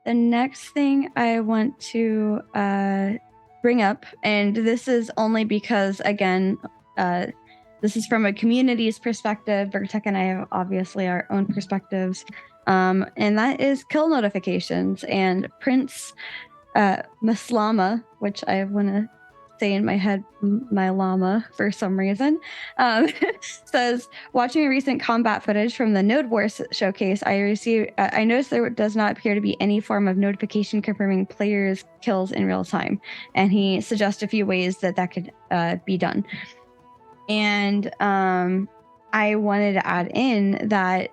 the next thing I want to bring up, and this is only because, again, this is from a community's perspective. Virtek and I have obviously our own perspectives, and that is kill notifications. And Prince Maslama, which I want to say in my head, my llama for some reason, says, watching recent combat footage from the Node Wars showcase, I noticed there does not appear to be any form of notification confirming players' kills in real time. And he suggests a few ways that could be done. And I wanted to add in that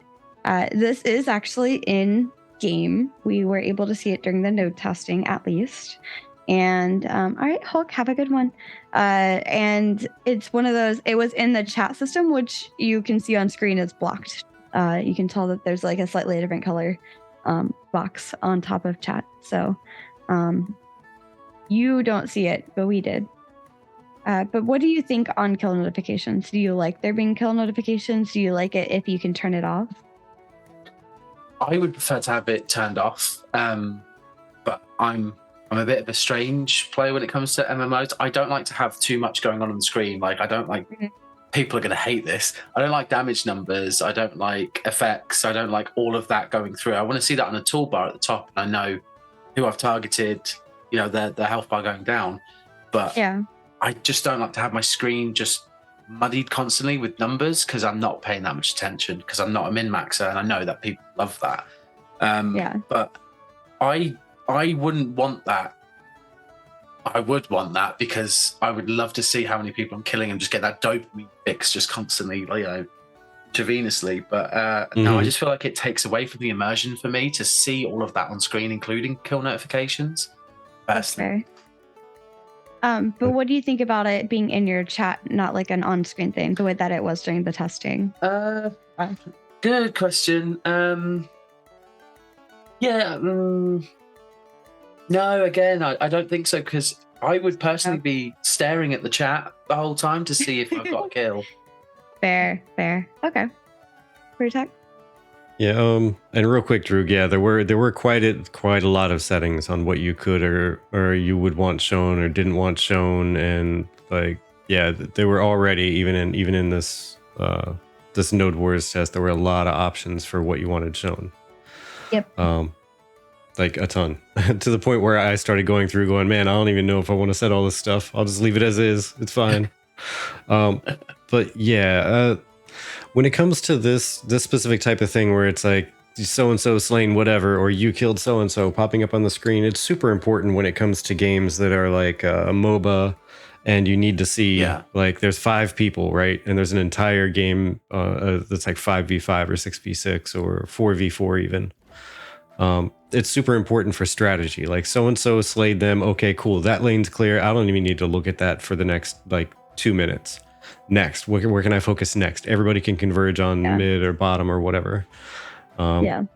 this is actually in game. We were able to see it during the node testing, at least. And all right, Hulk, have a good one. And it's one of those, it was in the chat system, which you can see on screen is blocked. You can tell that there's like a slightly different color box on top of chat. So you don't see it, but we did. But what do you think on kill notifications? Do you like there being kill notifications? Do you like it if you can turn it off? I would prefer to have it turned off, but I'm a bit of a strange player when it comes to MMOs. I don't like to have too much going on the screen. Like, I don't like, people are going to hate this. I don't like damage numbers. I don't like effects. I don't like all of that going through. I want to see that on a toolbar at the top, and I know who I've targeted, you know, the health bar going down. But yeah, I just don't like to have my screen just muddied constantly with numbers, because I'm not paying that much attention, because I'm not a min-maxer, and I know that people love that. But I wouldn't want that. I would want that because I would love to see how many people I'm killing and just get that dopamine fix just constantly, you know, intravenously. But no, I just feel like it takes away from the immersion for me to see all of that on screen, including kill notifications. Personally. But what do you think about it being in your chat, not like an on-screen thing, the way that it was during the testing? Good question. No, again, I don't think so, because I would personally be staring at the chat the whole time to see if I've got a kill. Fair. Okay. Virtek? Yeah, and real quick, Drew, yeah, there were quite a lot of settings on what you could or you would want shown or didn't want shown, and like, yeah, they were already even in this this Node Wars test, there were a lot of options for what you wanted shown. Yep. Like a ton, to the point where I started going through going, man, I don't even know if I want to set all this stuff. I'll just leave it as is. It's fine. But yeah, when it comes to this specific type of thing where it's like so-and-so slain whatever, or you killed so-and-so popping up on the screen, it's super important when it comes to games that are like a MOBA, and you need to see like there's 5 people, right? And there's an entire game that's like 5v5 or 6v6 or 4v4 even. It's super important for strategy. Like, so-and-so slayed them. Okay, cool. That lane's clear. I don't even need to look at that for the next like 2 minutes. Next, where can I focus next? Everybody can converge on mid or bottom or whatever.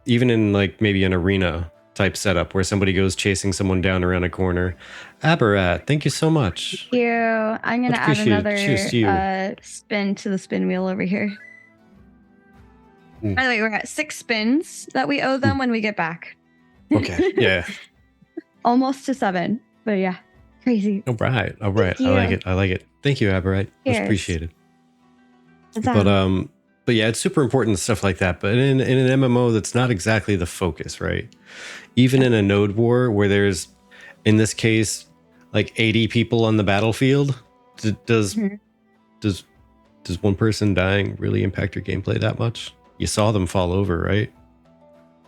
Even in like maybe an arena type setup where somebody goes chasing someone down around a corner. Aberrat, thank you so much. Thank you. I'm going to add another spin to the spin wheel over here. By the way, we're at 6 spins that we owe them when we get back. Okay, yeah. Almost to 7, but yeah, crazy. All right. I like it. Thank you, Aberrat. Much appreciated. But yeah, it's super important stuff like that. But in an MMO, that's not exactly the focus, right? Even in a node war where there's, in this case, like 80 people on the battlefield, does one person dying really impact your gameplay that much? You saw them fall over, right?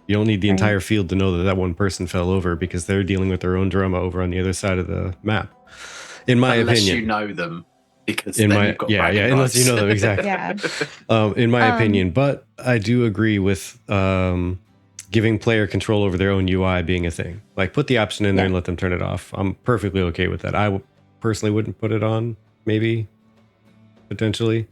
You don't need the entire field to know that one person fell over, because they're dealing with their own drama over on the other side of the map. In my opinion, unless you know them, because unless you know them exactly. In my opinion, but I do agree with giving player control over their own UI being a thing. Like, put the option in there and let them turn it off. I'm perfectly okay with that. I personally wouldn't put it on, maybe, potentially.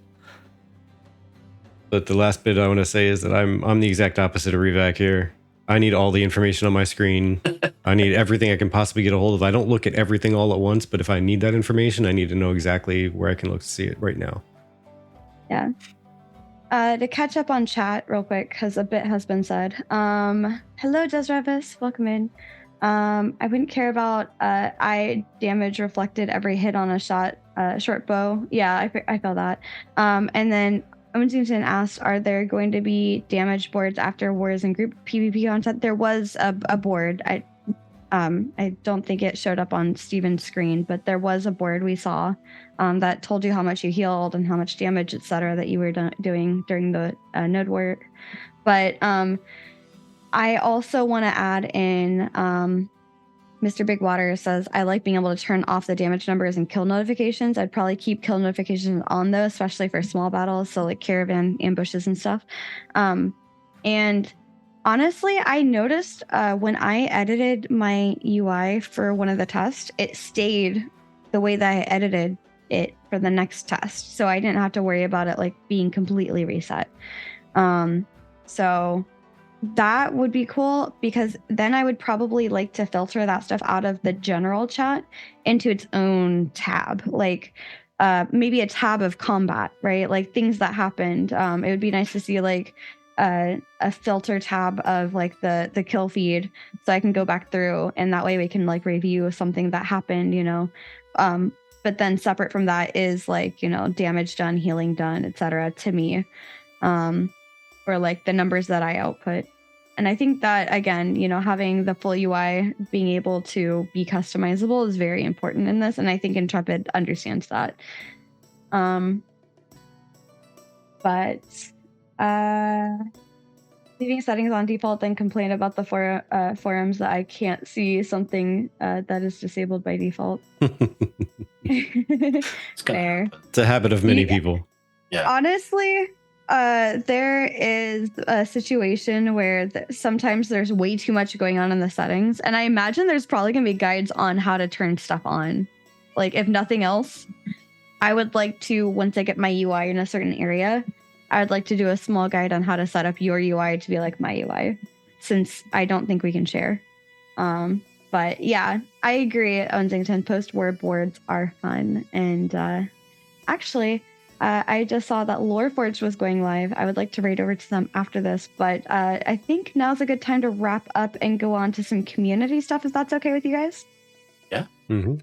But the last bit I want to say is that I'm the exact opposite of Revac here. I need all the information on my screen. I need everything I can possibly get a hold of. I don't look at everything all at once, but if I need that information, I need to know exactly where I can look to see it right now. Yeah. To catch up on chat real quick, because a bit has been said. Hello, Desrevis. Welcome in. I wouldn't care about eye damage reflected every hit on a short bow. Yeah, I feel that. And then Owensington asked, are there going to be damage boards after wars and group PvP content? There was a board. I don't think it showed up on Steven's screen, but there was a board we saw that told you how much you healed and how much damage, etc., that you were doing during the node work. But I also want to add in, Mr. Bigwater says, I like being able to turn off the damage numbers and kill notifications. I'd probably keep kill notifications on though, especially for small battles, so like caravan ambushes and stuff. And honestly, I noticed when I edited my UI for one of the tests, it stayed the way that I edited it for the next test. So I didn't have to worry about it like being completely reset. So that would be cool, because then I would probably like to filter that stuff out of the general chat into its own tab, like maybe a tab of combat, right? Like things that happened. It would be nice to see like a filter tab of like the kill feed, so I can go back through, and that way we can like review something that happened, you know. But then separate from that is like, you know, damage done, healing done, etc. to me. Or like the numbers that I output. And I think that, again, you know, having the full UI being able to be customizable is very important in this. And I think Intrepid understands that. But leaving settings on default, then complain about the forums that I can't see something that is disabled by default. Fair. It's a habit of many people. Yeah. Honestly, there is a situation where sometimes there's way too much going on in the settings, and I imagine there's probably gonna be guides on how to turn stuff on. Like, if nothing else, I would like to, once I get my UI in a certain area, I would like to do a small guide on how to set up your UI to be like my UI, since I don't think we can share. But yeah, I agree. Owensington, post-war boards are fun, and actually, I just saw that Loreforged was going live. I would like to raid over to them after this, but I think now's a good time to wrap up and go on to some community stuff, if that's okay with you guys. Yeah. Mm-hmm.